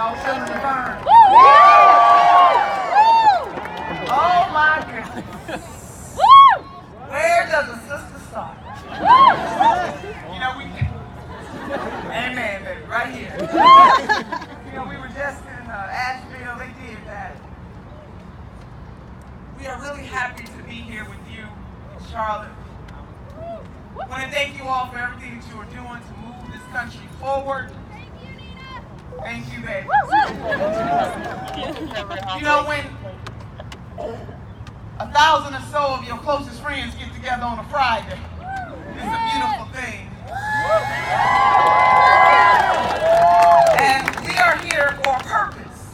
Y'all shouldn't have burned. Oh my goodness. Where does a sister start? You know, amen, baby, right here. You know, we were just in Asheville, they did that. We are really happy to be here with you in Charlotte. I want to thank you all for everything that you are doing to move this country forward. Thank you, baby. You know, when 1,000 or so of your closest friends get together on a Friday, it's a beautiful thing. And we are here for a purpose.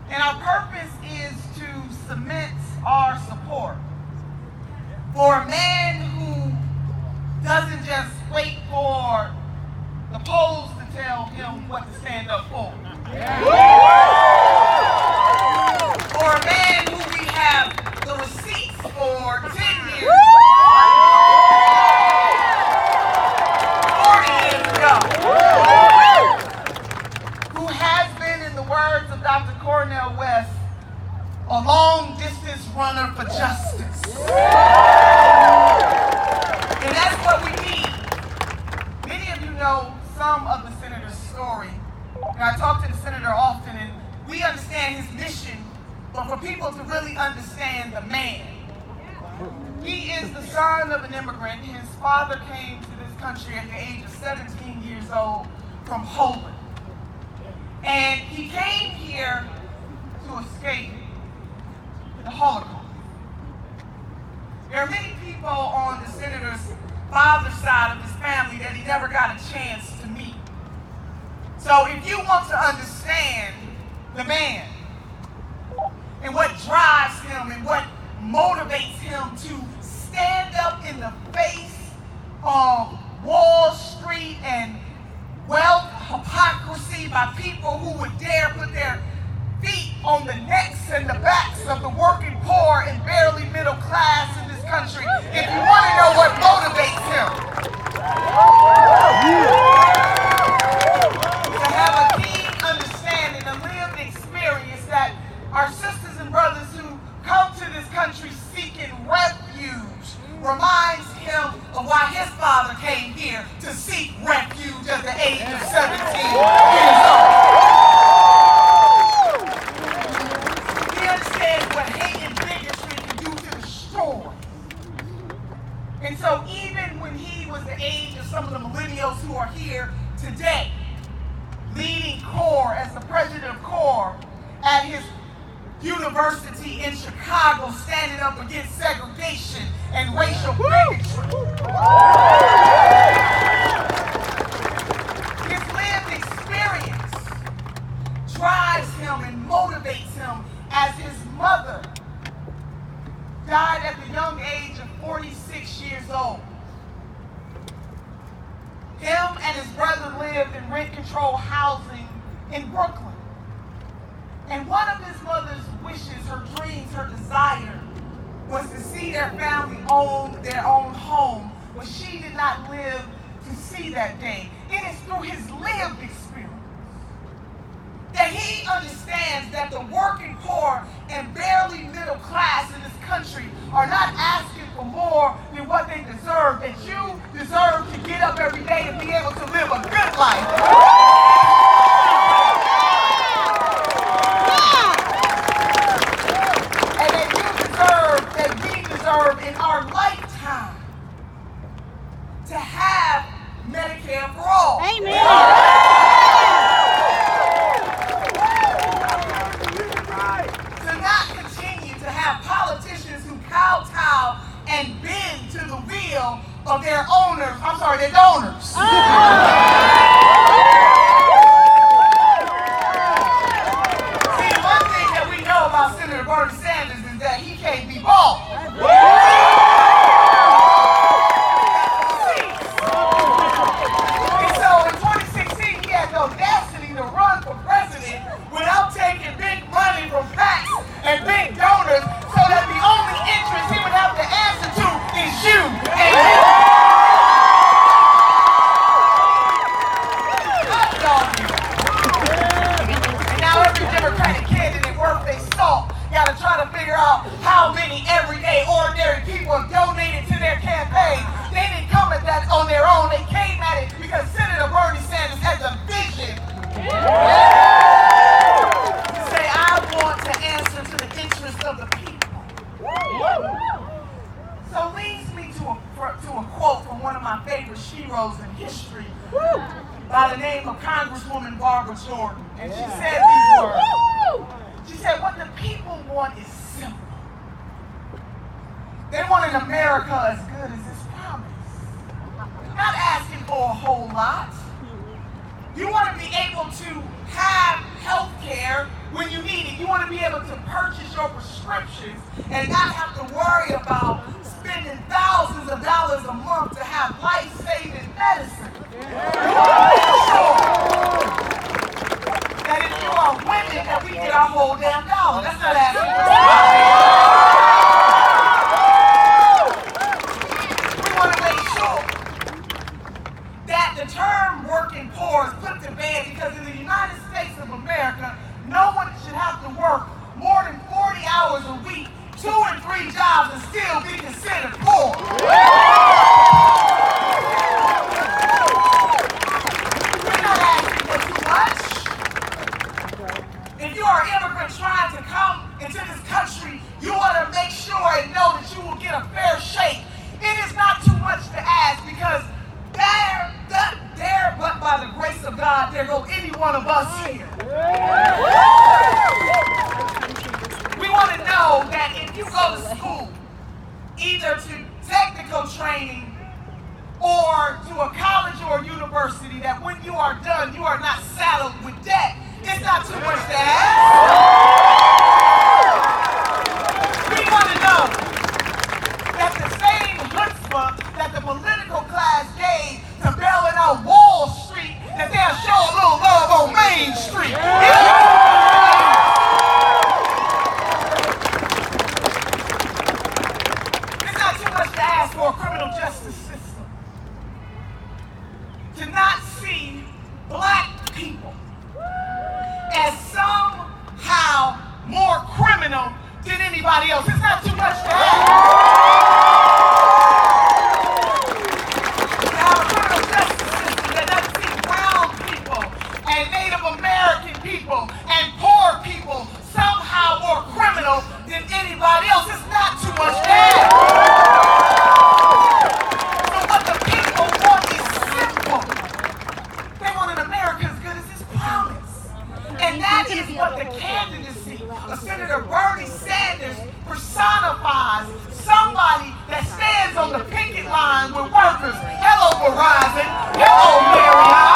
And our purpose is to cement our support for a man who doesn't just wait for the polls to tell him what to stand up for. For a man who we have the receipts for 10 years, 40 years ago, who has been, in the words of Dr. Cornel West, a long-distance runner for justice. And that's what we need. Many of you know some of the senator's story. And I talk to the senator often, and we understand his mission, but for people to really understand the man. He is the son of an immigrant. His father came to this country at the age of 17 years old from Poland. And he came here to escape the Holocaust. There are many people on the senator's father's side of his family that he never got a chance to meet. So if you want to understand the man and what drives him and what motivates him to stand up in the face of Wall Street and wealth hypocrisy by people who would dare put their feet on the necks and the backs of the working poor and barely middle class in this country, if you want to know what motivates him, to have a keen understanding, a lived experience that our sisters and brothers who come to this country seeking refuge reminds him of why his father came here to seek refuge at the age of 17 years old. He understands what hate and bigotry can do to destroy. And so even when he was the age of some of the millennials who are here today, leading CORE as the president of CORE at his university in Chicago, standing up against segregation and racial bigotry. His lived experience drives him and motivates him as his mother died at the young age of 46 years old. Him and his brother lived in rent-controlled housing in Brooklyn. And one of his mother's wishes, her dreams, her desire, was to see their family own their own home, but she did not live to see that day. It is through his lived experience that he understands that the working poor and barely middle class in this country are not asking for more than what they deserve, that you deserve to get up every day and be able to live a good life. In our lifetime to have Medicare for all. Amen. To not continue to have politicians who kowtow and bend to the will of their donors. Jordan, and she said these words. She said, what the people want is simple. They want an America as good as its promise. Not asking for a whole lot. You want to be able to have health care when you need it. You want to be able to purchase your prescriptions and not have to worry about spending thousands of dollars a month to have life-saving medicine. You want to make sure that if you are women, that we get our whole damn dollar. That's not asking for too much. We want to make sure that the term working poor is put to bed, because in the United States of America, no one should have to work more than 40 hours a week, 2 and 3 jobs, and still be considered poor. We're not asking for too much. If you are an immigrant trying to come into this country, you want to make sure and know that you will get a fair shake. It is not too much to ask, because but by the grace of God, there go any one of us here. We want to know that if you go to school, either to technical training or to a college or a university, that when you are done, you are not saddled with debt. It's not too much to ask. We want to know that the same chutzpah that the political class gave to bailing out Wall Street, that they'll show a little love on Main Street. It's not too much to ask for a criminal justice system to not see black people as somehow more criminal than anybody else. It's not too much to ask. And poor people somehow more criminal than anybody else. It's not too much to ask. So what the people want is simple. They want an America as good as its promise. And that is what the candidacy of Senator Bernie Sanders personifies. Somebody that stands on the picket line with workers. Hello, Verizon. Hello, Marriott.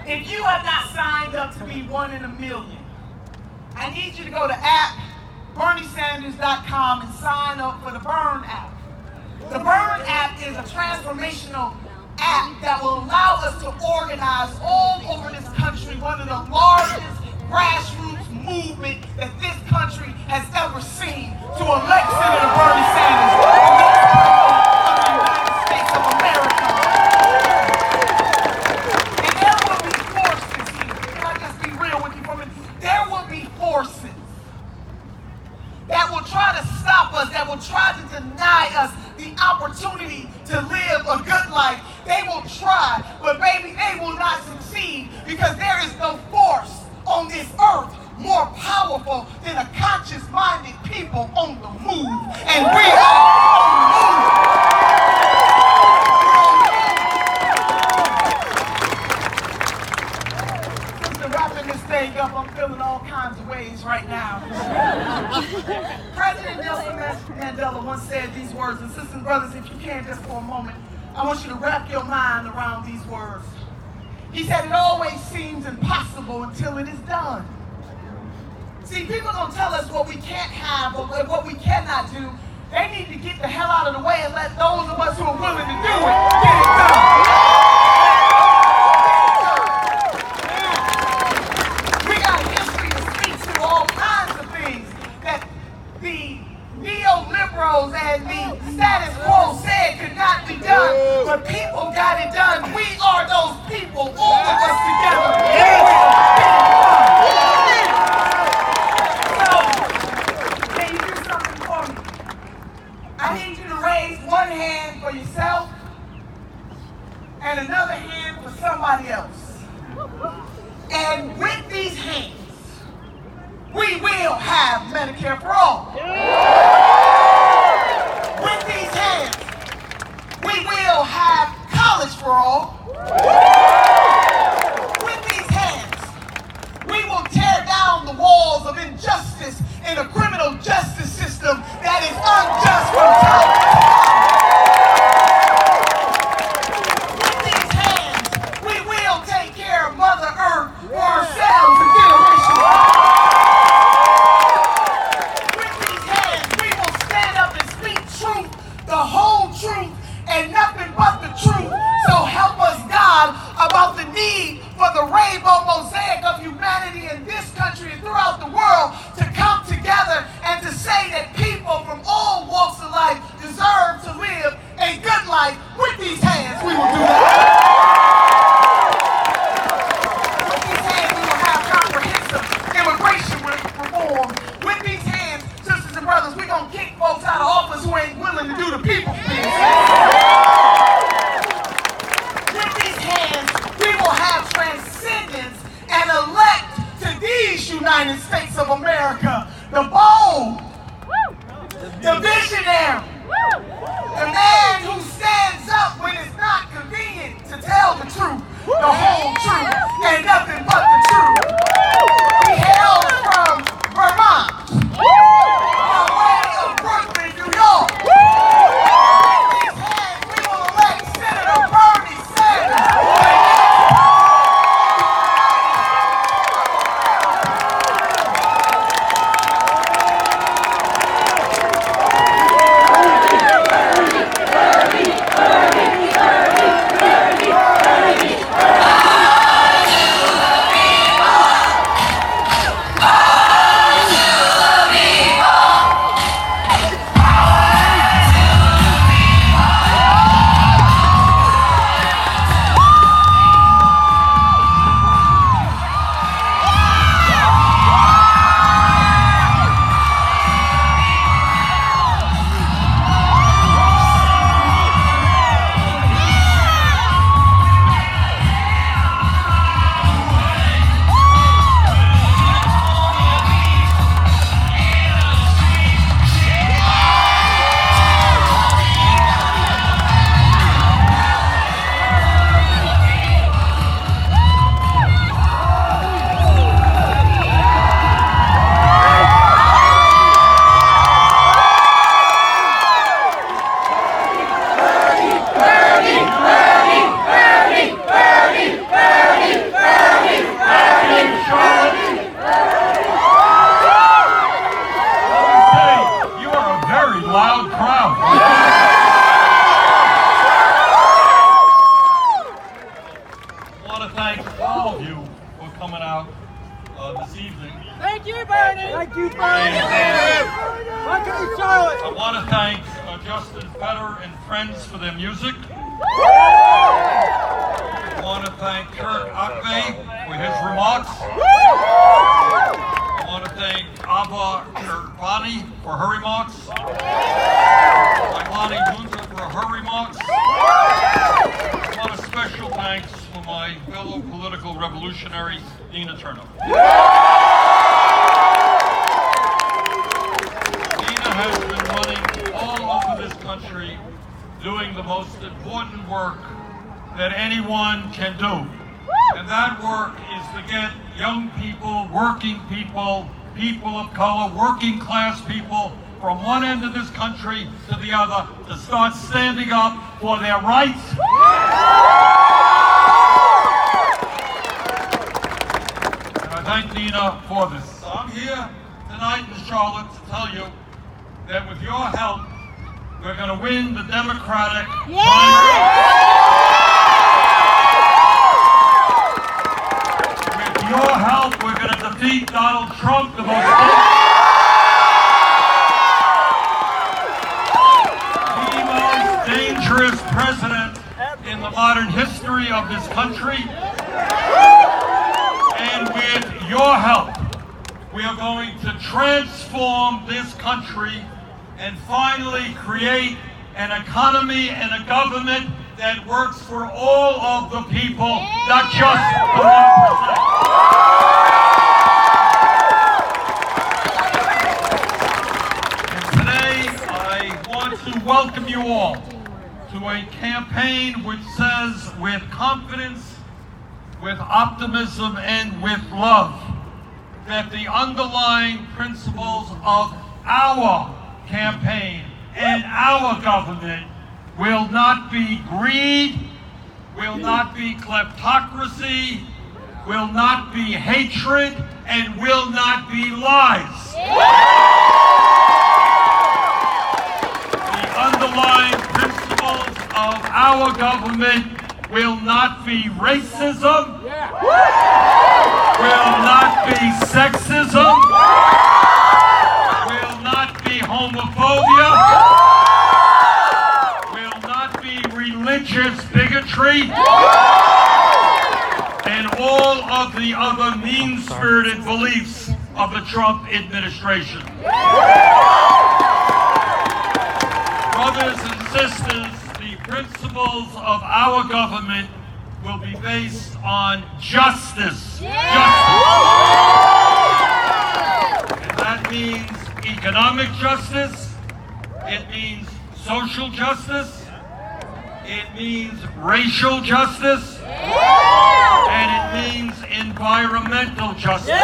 If you have not signed up to be one in a million, I need you to go to BernieSanders.com and sign up for the Burn app. The Burn app is a transformational app that will allow us to organize all over this country one of the largest grassroots movement that this country has ever seen to elect Senator Bernie Sanders of the United States of America. And there will be forces here forces that will try to stop us, that will try to deny us the opportunity to live a good life. They will try, but baby, they will not succeed, because there is no force on this earth more powerful than a conscious-minded people on the move. And we are on the move. Since the wrapping this thing up, I'm feeling all kinds of ways right now. President Nelson Mandela once said these words, and sisters and brothers, if you can, just for a moment, I want you to wrap your mind around these words. He said, it always seems impossible until it is done. See, people don't tell us what we can't have or what we cannot do. They need to get the hell out of the way and let those of us who are willing to do it get it done. We got a history that speaks to all kinds of things that the neoliberals and the status quo said could not be done, but people got it done. We are those people, all of us together. So, can you do something for me? I need you to raise one hand for yourself and another hand for somebody else. And with these hands, we will have Medicare for all. With these hands, we will have college for all. With these hands, we will tear down the walls of injustice in a criminal justice system that is unjust from time to time. With these hands, we will take care of Mother Earth for ourselves and generations. With these hands, we will stand up and speak truth, the whole truth, and nothing but the truth. So help us, God, about the need for the rainbow mosaic of humanity in this country and throughout the world to come together and to say that people from all walks of life deserve to live a good life. With these hands, we will do that. With these hands, we will have comprehensive immigration reform. With these hands, sisters and brothers, we're going to kick folks out of office who ain't willing to do the people thing. With these hands, we will have transcendence and elect to these United States of America the bold, the visionary, the man who stands up when it's not convenient to tell the truth, the whole truth, and nothing but the truth. He hails from Vermont, by way of Brooklyn, New York. With these hands, we will elect Senator Bernie Sanders. This evening. Thank you, Bernie. Thank you, Bernie. Welcome to Charlotte. I want to thank Justin Fetter and friends for their music. I want to thank Kurt Akve for his remarks. I want to thank thank Ava Shervani for her remarks, Ailani Junta for her remarks. I want a special thanks for my fellow political revolutionary, Nina Turner. Nina has been running all over this country, doing the most important work that anyone can do. And that work is to get young people, working people, people of color, working class people from one end of this country to the other to start standing up for their rights. And I thank Nina for this. So I'm here tonight in Charlotte to tell you that with your help, we're going to win the Democratic primary. With your help, we're going to defeat Donald Trump, the most dangerous president in the modern history of this country. And with your help, we are going to transform this country and finally create an economy and a government that works for all of the people, not just the 1%. And today, I want to welcome you all to a campaign which says with confidence, with optimism, and with love that the underlying principles of our campaign and our government will not be greed, will not be kleptocracy, will not be hatred, and will not be lies. The underlying principles of our government will not be racism, will not be sexism, will not be homophobia, will not be religious bigotry, and all of the other mean-spirited beliefs of the Trump administration. Brothers and sisters, the principles of our government will be based on justice. And that means economic justice, it means social justice, it means racial justice, and it means environmental justice.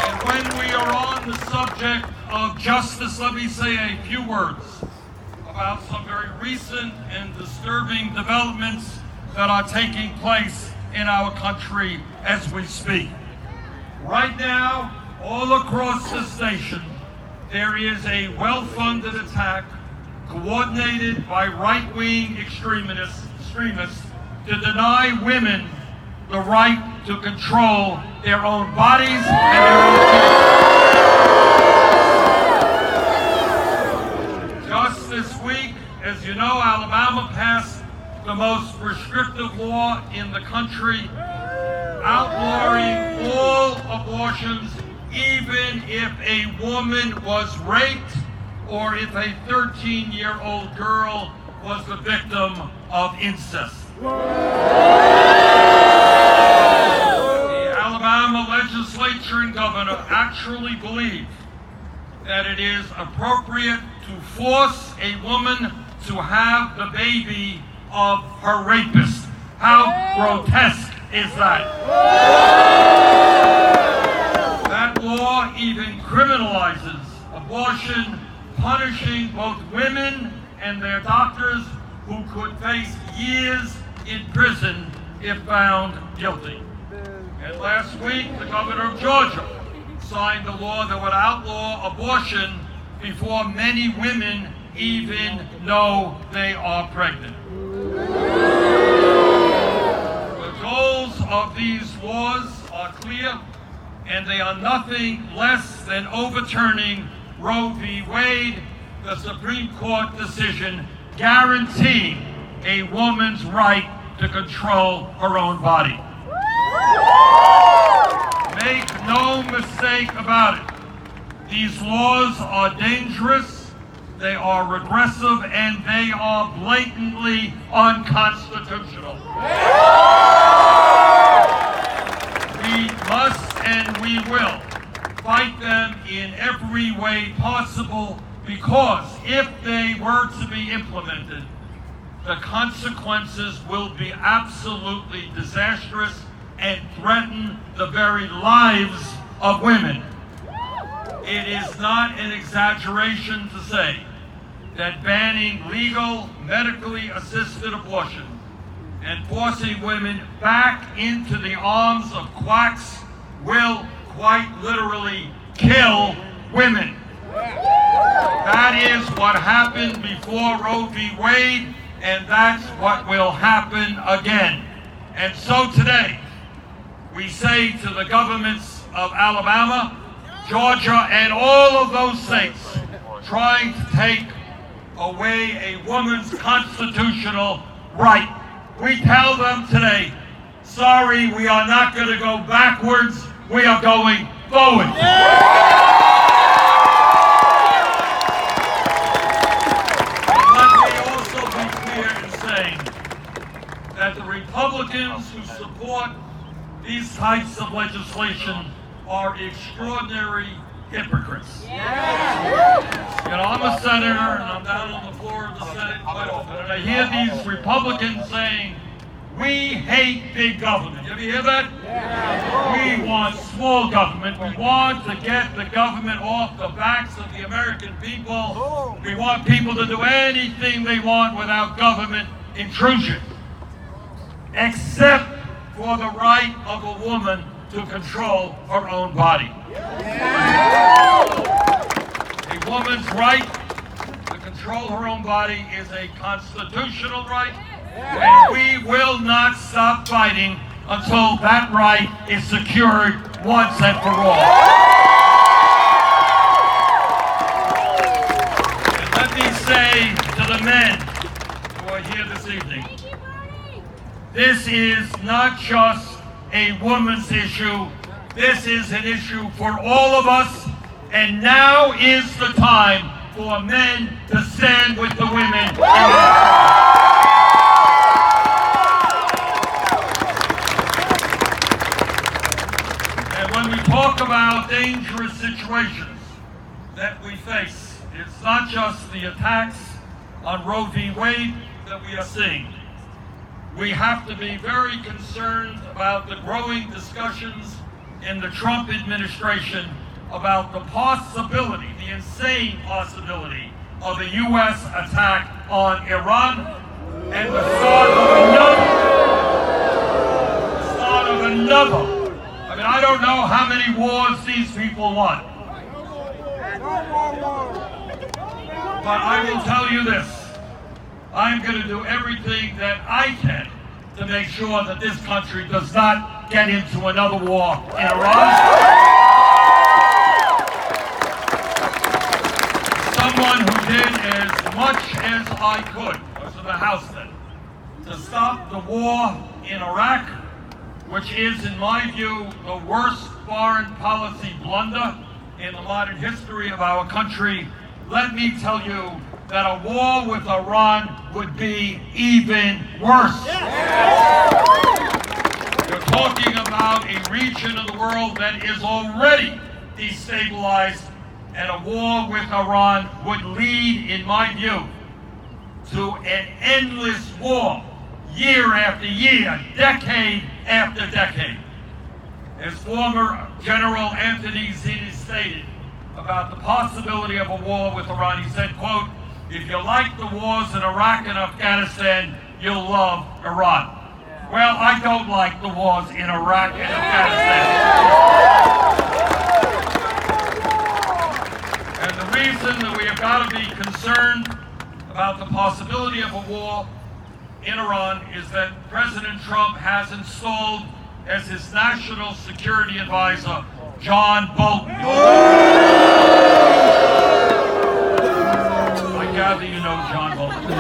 And when we are on the subject of justice, let me say a few words about some very recent and disturbing developments that are taking place in our country as we speak. Right now, all across this nation, there is a well-funded attack coordinated by right-wing extremists to deny women the right to control their own bodies and their own bodies. Just this week, as you know, Alabama passed the most restrictive law in the country, outlawing all abortions, even if a woman was raped or if a 13-year-old girl was the victim of incest. The Alabama legislature and governor actually believe that it is appropriate to force a woman to have the baby of her rapist. How grotesque is that? That law even criminalizes abortion, punishing both women and their doctors who could face years in prison if found guilty. And last week, the governor of Georgia signed a law that would outlaw abortion before many women even know they are pregnant. The goals of these laws are clear, and they are nothing less than overturning Roe v. Wade, the Supreme Court decision guaranteeing a woman's right to control her own body. no mistake about it. These laws are dangerous, they are regressive, and they are blatantly unconstitutional. We must and we will fight them in every way possible, because if they were to be implemented, the consequences will be absolutely disastrous and threaten the very lives of women. It is not an exaggeration to say that banning legal, medically assisted abortion and forcing women back into the arms of quacks will quite literally kill women. That is what happened before Roe v. Wade, and that's what will happen again. And so today, we say to the governments of Alabama, Georgia, and all of those states trying to take away a woman's constitutional right, we tell them today, sorry, we are not going to go backwards, we are going forward. Let me also be clear in saying that the Republicans who support these types of legislation are extraordinary hypocrites. You know, I'm a senator and I'm down on the floor of the Senate quite often, and I hear these Republicans saying, we hate big government. You ever hear that? We want small government. We want to get the government off the backs of the American people. We want people to do anything they want without government intrusion, except for the right of a woman to control her own body. A woman's right to control her own body is a constitutional right, and we will not stop fighting until that right is secured once and for all. And let me say to the men who are here this evening, this is not just a woman's issue. This is an issue for all of us, and now is the time for men to stand with the women. And when we talk about dangerous situations that we face, it's not just the attacks on Roe v. Wade that we are seeing. We have to be very concerned about the growing discussions in the Trump administration about the possibility, the insane possibility, of a U.S. attack on Iran and the start of another. I mean, I don't know how many wars these people want. But I will tell you this. I'm going to do everything that I can to make sure that this country does not get into another war in Iran. Someone who did as much as I could, was in the House then, to stop the war in Iraq, which is, in my view, the worst foreign policy blunder in the modern history of our country. Let me tell you that a war with Iran would be even worse. You're talking about a region of the world that is already destabilized, and a war with Iran would lead, in my view, to an endless war, year after year, decade after decade. As former General Anthony Zinni stated about the possibility of a war with Iran, he said, quote, "If you like the wars in Iraq and Afghanistan, you'll love Iran." Well, I don't like the wars in Iraq and Afghanistan. And the reason that we have got to be concerned about the possibility of a war in Iran is that President Trump has installed as his national security advisor John Bolton. I gather you know John Bolton.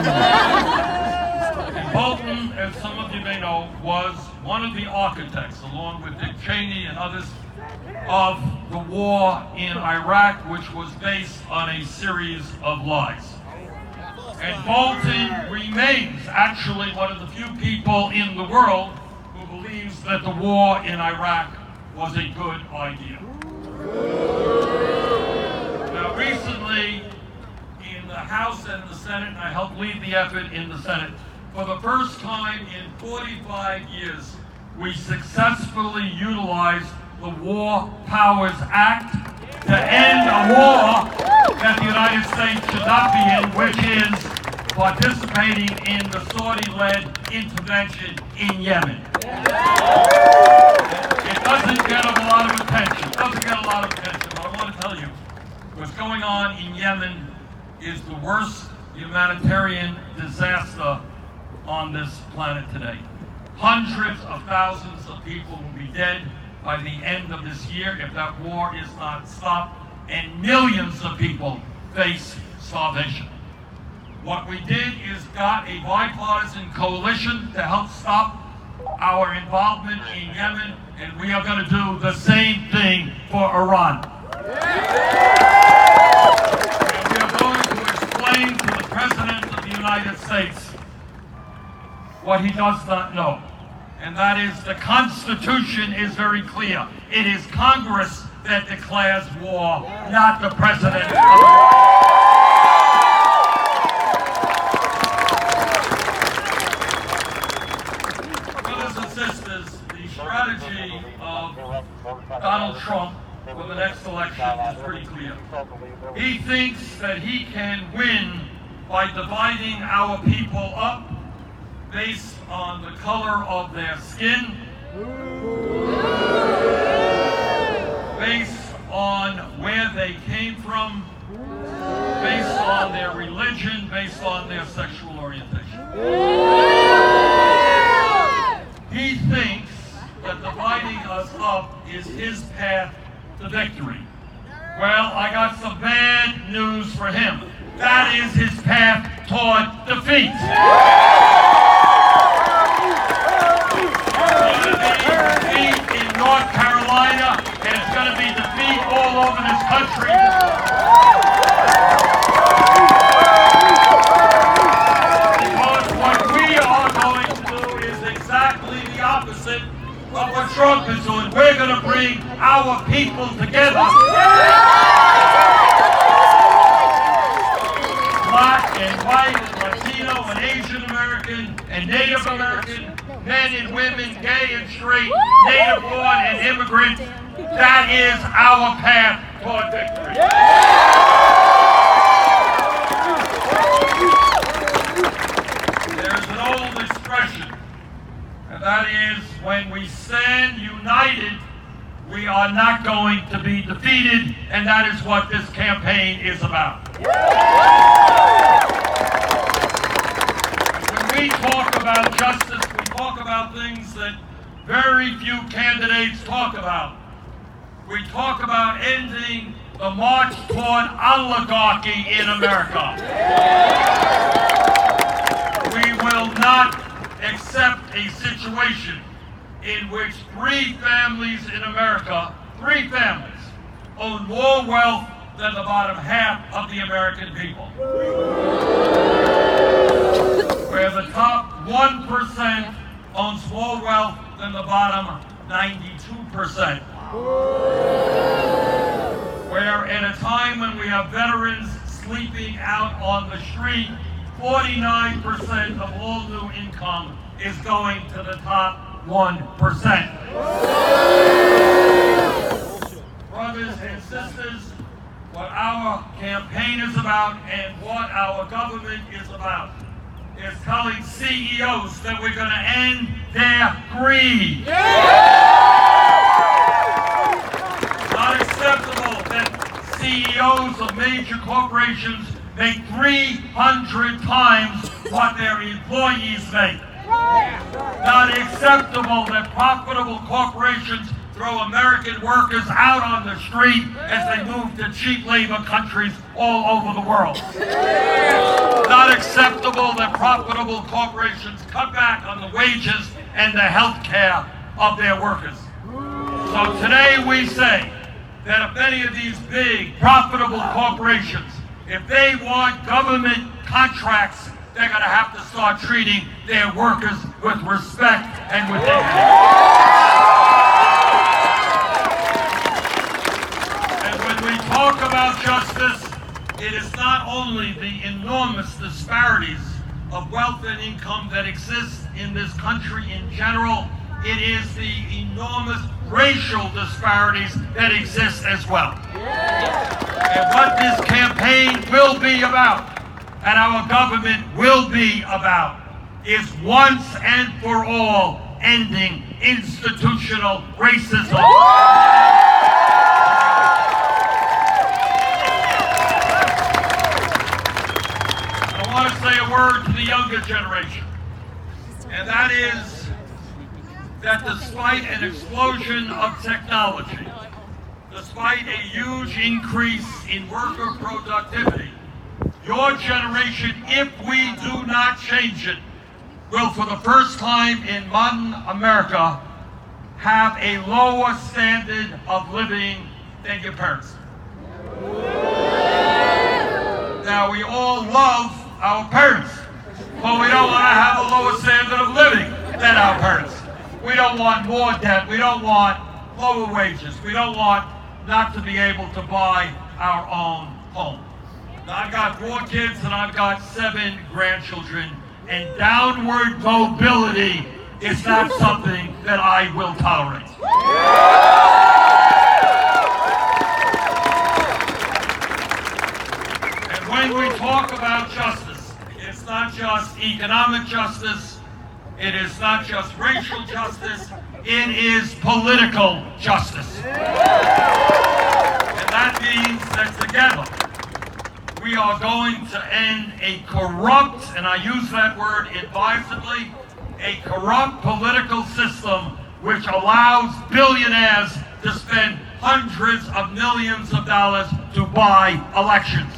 And Bolton, as some of you you may know, was one of the architects, along with Dick Cheney and others, of the war in Iraq, which was based on a series of lies. And Bolton remains actually one of the few people in the world who believes that the war in Iraq was a good idea. Now, recently, in the House and the Senate, and I helped lead the effort in the Senate, for the first time in 45 years, we successfully utilized the War Powers Act to end a war that the United States should not be in, which is participating in the Saudi-led intervention in Yemen. It doesn't get a lot of attention. But I want to tell you, what's going on in Yemen is the worst humanitarian disaster on this planet today. Hundreds of thousands of people will be dead by the end of this year if that war is not stopped, and millions of people face starvation. What we did is got a bipartisan coalition to help stop our involvement in Yemen, and we are going to do the same thing for Iran. And we are going to explain to the President of the United States what he does not know. And that is, the Constitution is very clear. It is Congress that declares war, not the President of the Brothers and sisters, the strategy of Donald Trump for the next election is pretty clear. He thinks that he can win by dividing our people up based on the color of their skin, based on where they came from, based on their religion, based on their sexual orientation. He thinks that dividing us up is his path to victory. Well, I got some bad news for him. That is his path toward defeat. In North Carolina, and it's going to be defeat all over this country. Because what we are going to do is exactly the opposite of what Trump is doing. We're going to bring our people together. Black and white, and Latino and Asian American and Native American, men and women, gay and straight, native born and immigrant. That is our path toward victory. There's an old expression, and that is, when we stand united, we are not going to be defeated, and that is what this campaign is about. When we talk about justice, we talk about things that very few candidates talk about. We talk about ending the march toward oligarchy in America. We will not accept a situation in which three families in America, own more wealth than the bottom half of the American people. Where the top 1% owns more wealth than the bottom 92%. Where at a time when we have veterans sleeping out on the street, 49% of all new income is going to the top 1%. Brothers and sisters, what our campaign is about and what our government is about is telling CEOs that we're going to end their greed. It's not acceptable that CEOs of major corporations make 300 times what their employees make. Not acceptable that profitable corporations throw American workers out on the street as they move to cheap labor countries all over the world. Not acceptable that profitable corporations cut back on the wages and the health care of their workers. So today we say that if any of these big, profitable corporations, if they want government contracts, they're going to have to start treating their workers with respect and with dignity. And when we talk about justice, it is not only the enormous disparities of wealth and income that exist in this country in general, it is the enormous racial disparities that exist as well. And what this campaign will be about, and our government will be about, is once and for all ending institutional racism. I want to say a word to the younger generation, and that is that despite an explosion of technology, despite a huge increase in worker productivity, your generation, if we do not change it, will for the first time in modern America have a lower standard of living than your parents. Now, we all love our parents, but we don't want to have a lower standard of living than our parents. We don't want more debt. We don't want lower wages. We don't want not to be able to buy our own home. Now, I've got 4 kids and I've got 7 grandchildren, and downward mobility is not something that I will tolerate. And when we talk about justice, it's not just economic justice, it is not just racial justice, it is political justice. And that means that together we are going to end a corrupt, and I use that word advisedly, a corrupt political system which allows billionaires to spend hundreds of millions of dollars to buy elections.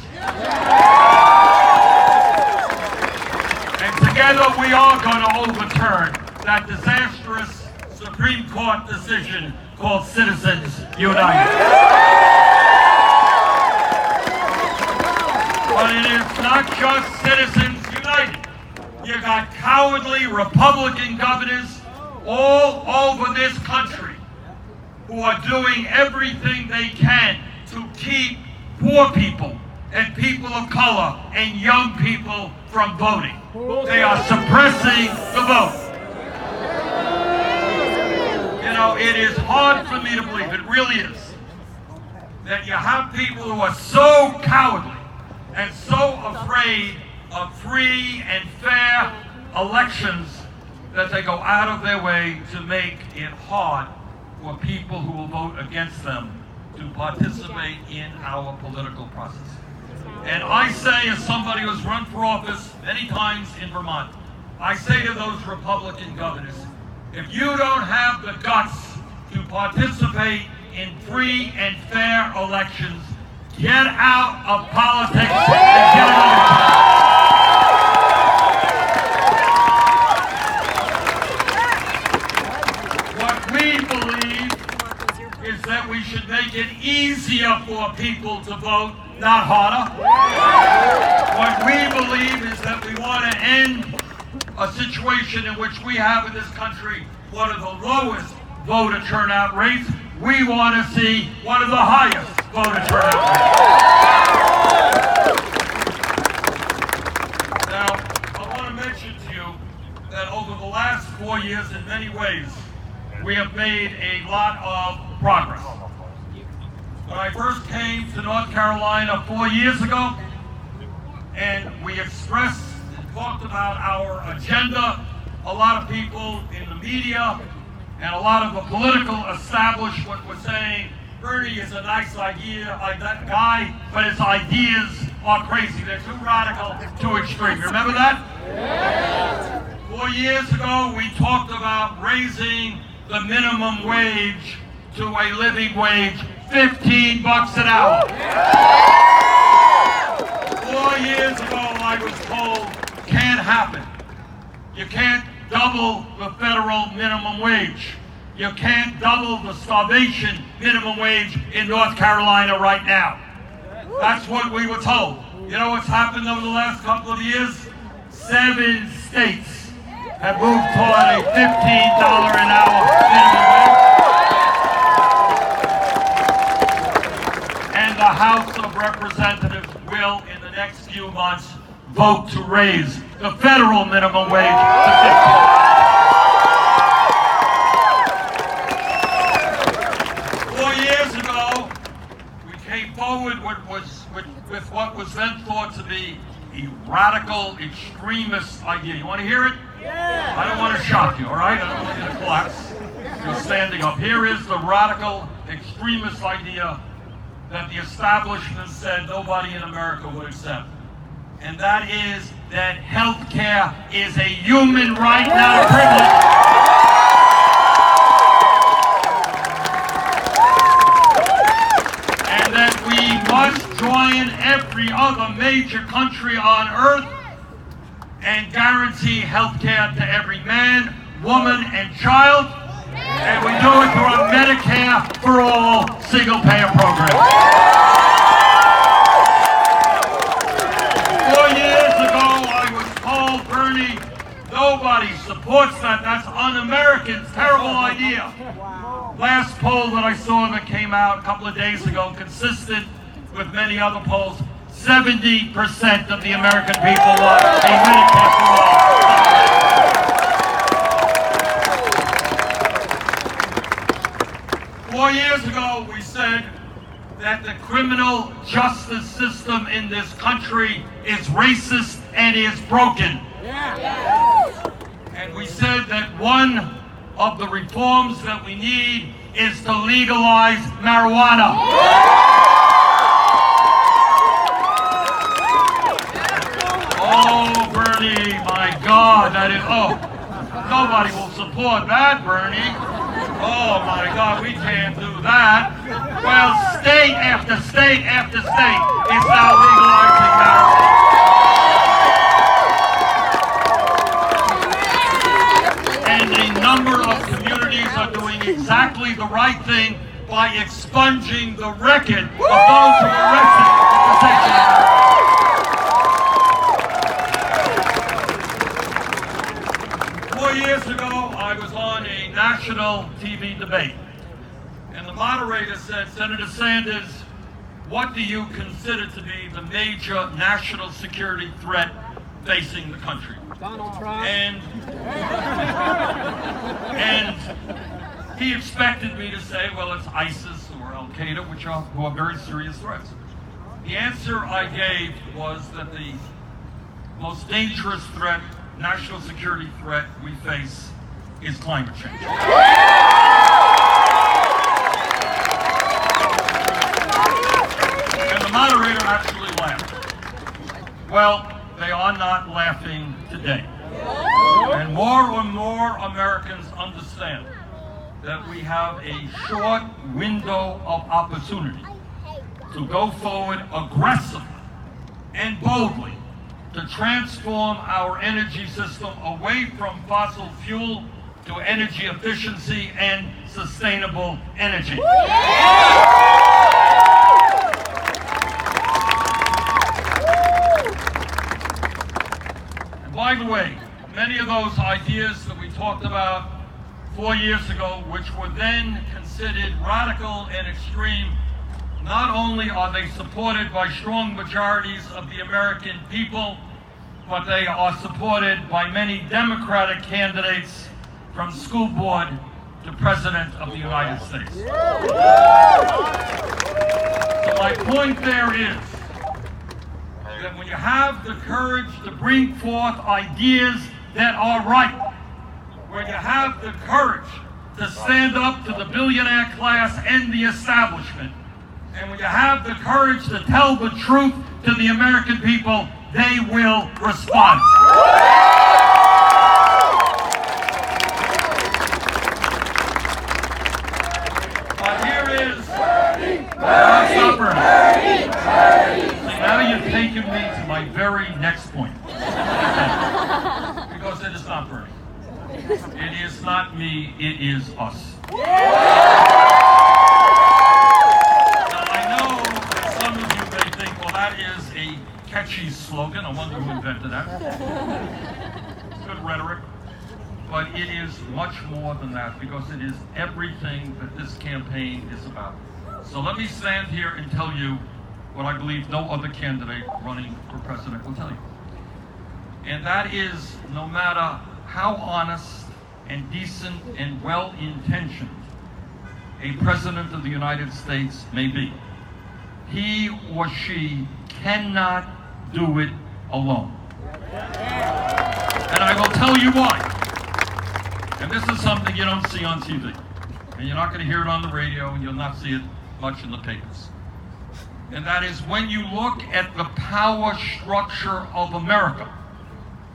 And together we are going to overturn that disastrous Supreme Court decision called Citizens United. But it is not just Citizens United. You got cowardly Republican governors all over this country who are doing everything they can to keep poor people and people of color and young people from voting. They are suppressing the vote. You know, it is hard for me to believe, it really is, that you have people who are so cowardly and so afraid of free and fair elections that they go out of their way to make it hard for people who will vote against them to participate in our political process. And I say, as somebody who's run for office many times in Vermont, I say to those Republican governors, if you don't have the guts to participate in free and fair elections, get out of politics and get another job. What we believe is that we should make it easier for people to vote, not harder. What we believe is that we want to end a situation in which we have in this country one of the lowest voter turnout rates. We want to see one of the highest voter turnout rates. Now, I want to mention to you that over the last 4 years, in many ways, we have made a lot of progress. When I first came to North Carolina 4 years ago, and we expressed and talked about our agenda, a lot of people in the media and a lot of the political establishment were saying, Bernie is a nice idea, like that guy, but his ideas are crazy. They're too radical, too extreme. Remember that? Yes. 4 years ago, we talked about raising the minimum wage to a living wage, $15 an hour. 4 years ago, I was told, can't happen. You can't double the federal minimum wage. You can't double the starvation minimum wage in North Carolina right now. That's what we were told. You know what's happened over the last couple of years? 7 states have moved toward a $15 an hour minimum wage. And the House of Representatives will, in the next few months, vote to raise the federal minimum wage to $15. 4 years ago, we came forward with what was then thought to be a radical extremist idea. You want to hear it? Yeah. I don't want to shock you, all right? I don't want you to collapse. You're standing up. Here is the radical extremist idea that the establishment said nobody in America would accept. And that is that health care is a human right, not a privilege. And that we must join every other major country on earth and guarantee health care to every man, woman, and child. And we do it through a Medicare for all single-payer program. 4 years ago, I was told, Bernie, nobody supports that. That's un-American. Terrible idea. Last poll that I saw that came out a couple of days ago, consistent with many other polls, 70% of the American people want a Medicare for all. 4 years ago, we said that the criminal justice system in this country is racist and is broken. And we said that one of the reforms that we need is to legalize marijuana. Oh, Bernie, my God, that is, nobody will support that, Bernie. Oh, my God, we can't do that. Well, state after state after state is now legalizing marijuana. And a number of communities are doing exactly the right thing by expunging the record of those who are arrested for possession of marijuana. 4 years ago, I was on a national TV debate, and the moderator said, Senator Sanders, what do you consider to be the major national security threat facing the country? Donald Trump. And he expected me to say, well, it's ISIS or Al-Qaeda, who are very serious threats. The answer I gave was that the most dangerous threat, national security threat we face is climate change. And the moderator actually laughed. Well, they are not laughing today. And more and more Americans understand that we have a short window of opportunity to go forward aggressively and boldly to transform our energy system away from fossil fuel to energy efficiency and sustainable energy. And by the way, many of those ideas that we talked about 4 years ago, which were then considered radical and extreme, not only are they supported by strong majorities of the American people, but they are supported by many Democratic candidates from school board to President of the United States. So my point there is that when you have the courage to bring forth ideas that are right, when you have the courage to stand up to the billionaire class and the establishment, and when you have the courage to tell the truth to the American people, they will respond. taken me to my very next point. Because it is not Bernie. It is not me, it is us. Now, I know that some of you may think, well, that is a catchy slogan. I wonder who invented that. It's good rhetoric. But it is much more than that, because it is everything that this campaign is about. So let me stand here and tell you what I believe no other candidate running for president will tell you. And that is, no matter how honest and decent and well-intentioned a president of the United States may be, he or she cannot do it alone. And I will tell you why. And this is something you don't see on TV. And you're not going to hear it on the radio, and you'll not see it much in the papers. And that is, when you look at the power structure of America,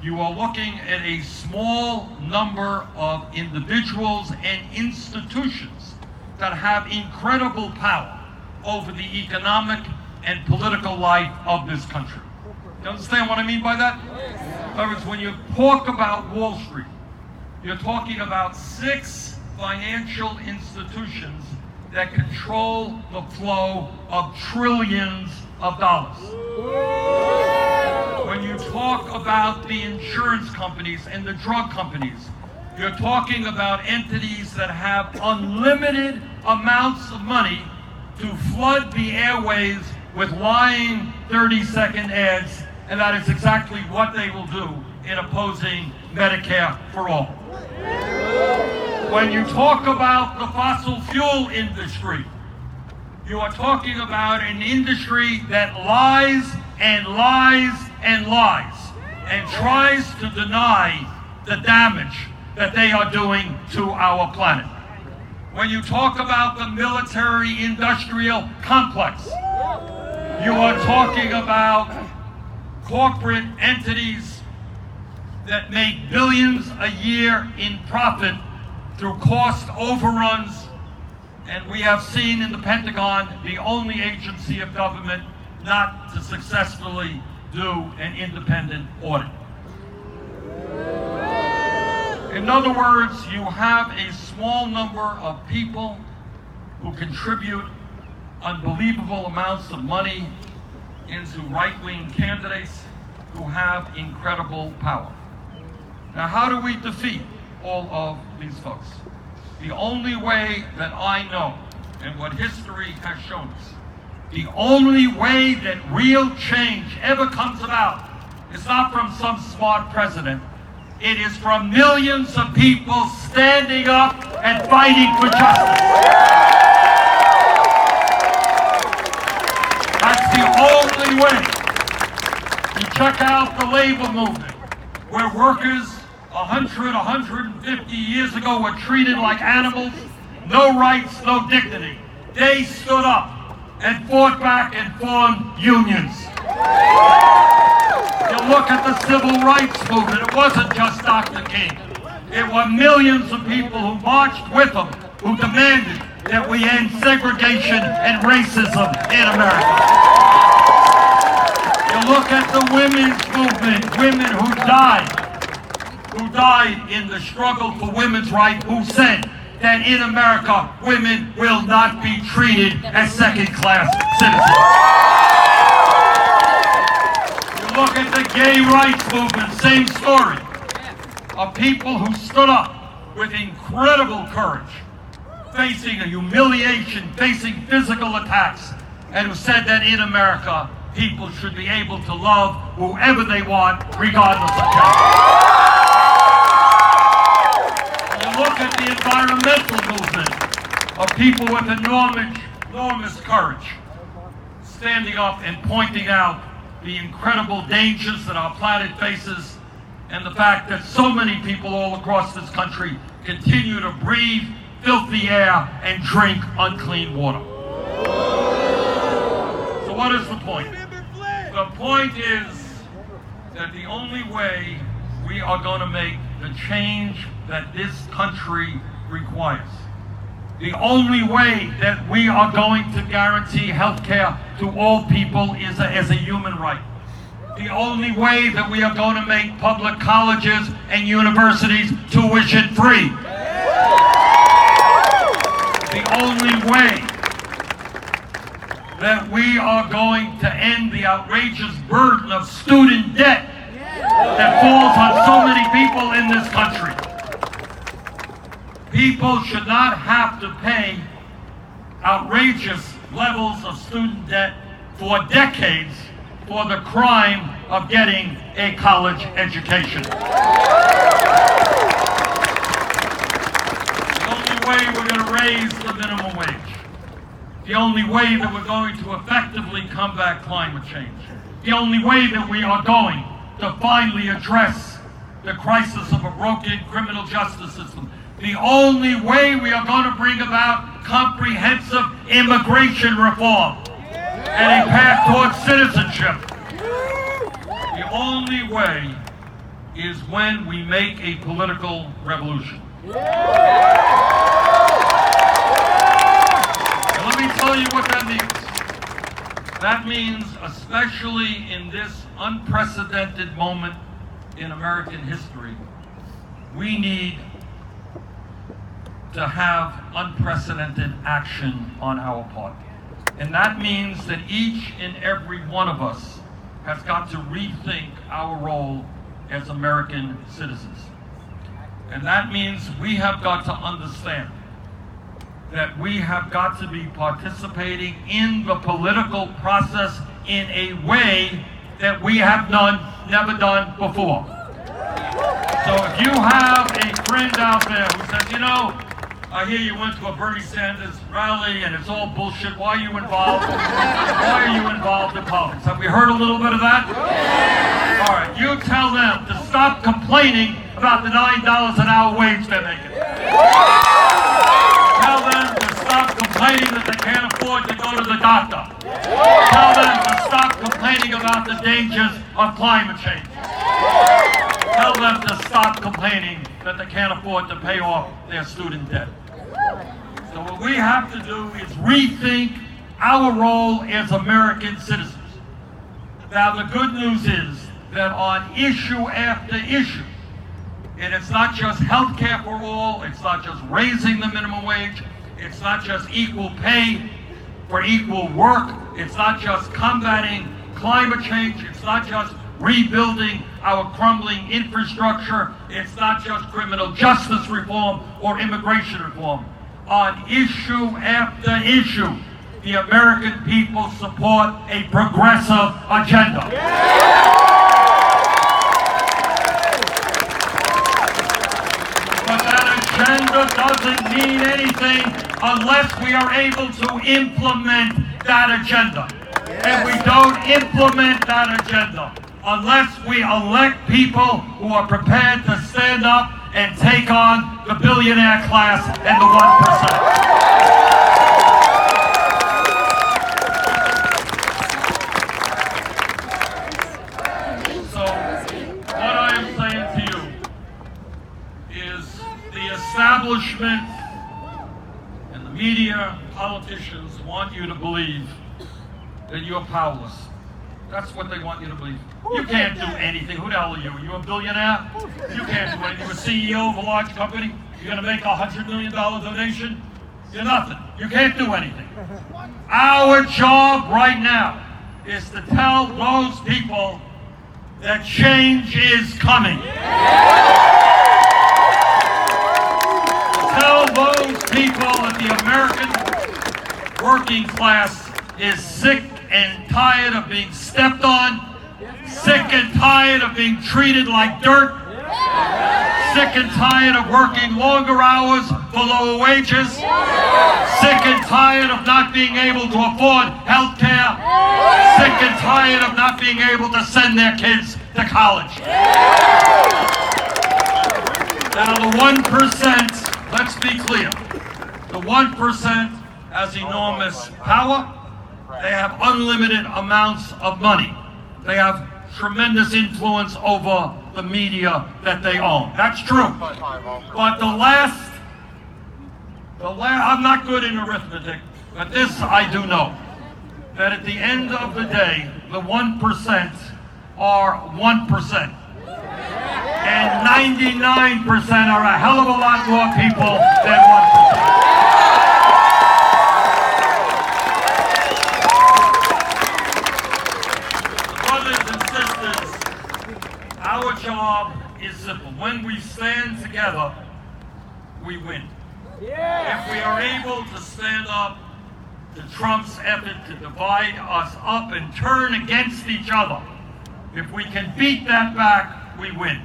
you are looking at a small number of individuals and institutions that have incredible power over the economic and political life of this country. You understand what I mean by that? In other words, when you talk about Wall Street, you're talking about 6 financial institutions that control the flow of trillions of dollars. When you talk about the insurance companies and the drug companies, you're talking about entities that have unlimited amounts of money to flood the airwaves with lying 30-second ads, and that is exactly what they will do in opposing Medicare for all. When you talk about the fossil fuel industry, you are talking about an industry that lies and lies and lies and tries to deny the damage that they are doing to our planet. When you talk about the military-industrial complex, you are talking about corporate entities that make billions a year in profit through cost overruns, and we have seen in the Pentagon the only agency of government not to successfully do an independent audit. In other words, you have a small number of people who contribute unbelievable amounts of money into right-wing candidates who have incredible power. Now, how do we defeat all of these folks? The only way that I know, and what history has shown us, the only way that real change ever comes about is not from some smart president. It is from millions of people standing up and fighting for justice. That's the only way. You check out the labor movement, where workers 100, 150 years ago were treated like animals, no rights, no dignity. They stood up and fought back and formed unions. You look at the civil rights movement, it wasn't just Dr. King. It were millions of people who marched with him, who demanded that we end segregation and racism in America. You look at the women's movement, women who died in the struggle for women's rights, who said that in America, women will not be treated as second-class citizens. You look at the gay rights movement, same story, of people who stood up with incredible courage, facing a humiliation, facing physical attacks, and who said that in America, people should be able to love whoever they want, regardless of gender. Look at the environmental movement of people with enormous courage, standing up and pointing out the incredible dangers that our planet faces, and the fact that so many people all across this country continue to breathe filthy air and drink unclean water. So what is the point? The point is that the only way we are going to make the change that this country requires, the only way that we are going to guarantee health care to all people is as a human right. the only way that we are going to make public colleges and universities tuition free. The only way that we are going to end the outrageous burden of student debt that falls on so many people in this country. People should not have to pay outrageous levels of student debt for decades for the crime of getting a college education. The only way we're going to raise the minimum wage, the only way that we're going to effectively combat climate change, the only way that we are going to finally address the crisis of a broken criminal justice system, the only way we are going to bring about comprehensive immigration reform and a path towards citizenship, the only way is when we make a political revolution. And let me tell you what that means. That means, especially in this unprecedented moment in American history, we need to have unprecedented action on our part. And that means that each and every one of us has got to rethink our role as American citizens. And that means we have got to understand that we have got to be participating in the political process in a way that we have never done before. So if you have a friend out there who says, you know, I hear you went to a Bernie Sanders rally and it's all bullshit. Why are you involved? Why are you involved in politics? Have we heard a little bit of that? All right, you tell them to stop complaining about the $9 an hour wage they're making. Tell them to stop complaining that they can't afford to go to the doctor. Tell them to stop complaining about the dangers of climate change. Tell them to stop complaining that they can't afford to pay off their student debt. So what we have to do is rethink our role as American citizens. Now the good news is that on issue after issue, and it's not just health care for all, it's not just raising the minimum wage, it's not just equal pay for equal work, it's not just combating climate change, it's not just rebuilding our crumbling infrastructure, it's not just criminal justice reform or immigration reform. On issue after issue, the American people support a progressive agenda. But that agenda doesn't mean anything unless we are able to implement that agenda. And we don't implement that agenda unless we elect people who are prepared to stand up and take on the billionaire class and the 1%. So, what I am saying to you is the establishment and the media, politicians want you to believe that you're powerless. That's what they want you to believe. You can't do anything. Who the hell are you? Are you a billionaire? You can't do anything. You're a CEO of a large company. You're going to make a $100 million donation? You're nothing. You can't do anything. Our job right now is to tell those people that change is coming. Tell those people that the American working class is sick and tired of being stepped on, sick and tired of being treated like dirt, sick and tired of working longer hours for lower wages, sick and tired of not being able to afford health care, sick and tired of not being able to send their kids to college. Now the 1%, let's be clear, the 1% has enormous power. They have unlimited amounts of money. They have tremendous influence over the media that they own. That's true. But I'm not good in arithmetic, but this I do know, that at the end of the day, the 1% are 1%. And 99% are a hell of a lot more people than 1%. Brothers and sisters, our job is simple. When we stand together, we win. If we are able to stand up to Trump's effort to divide us up and turn against each other, if we can beat that back, we win.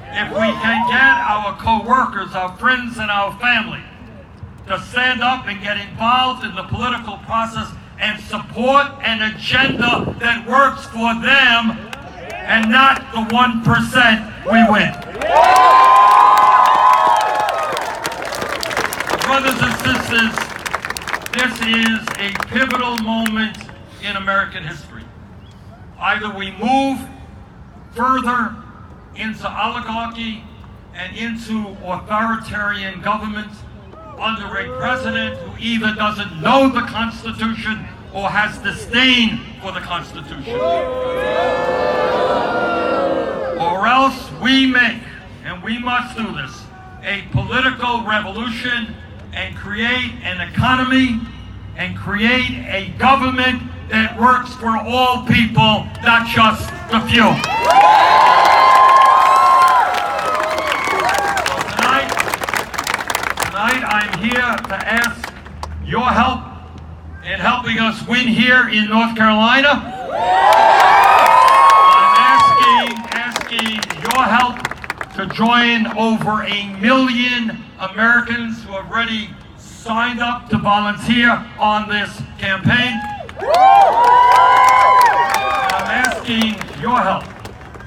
If we can get our co-workers, our friends, and our family to stand up and get involved in the political process and support an agenda that works for them and not the 1%, we win. Brothers and sisters, this is a pivotal moment in American history. Either we move further into oligarchy and into authoritarian government under a president who either doesn't know the Constitution or has disdain for the Constitution. Or else we make, and we must do this, a political revolution and create an economy and create a government that works for all people, not just the few. Tonight I'm here to ask your help in helping us win here in North Carolina. I'm asking your help to join over 1 million Americans who have already signed up to volunteer on this campaign. I'm asking your help,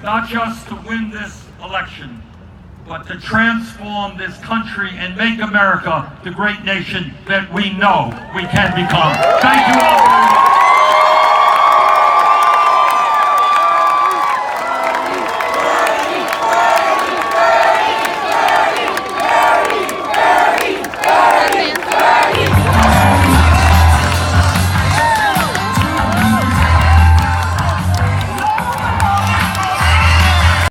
not just to win this election, but to transform this country and make America the great nation that we know we can become. Thank you all very much.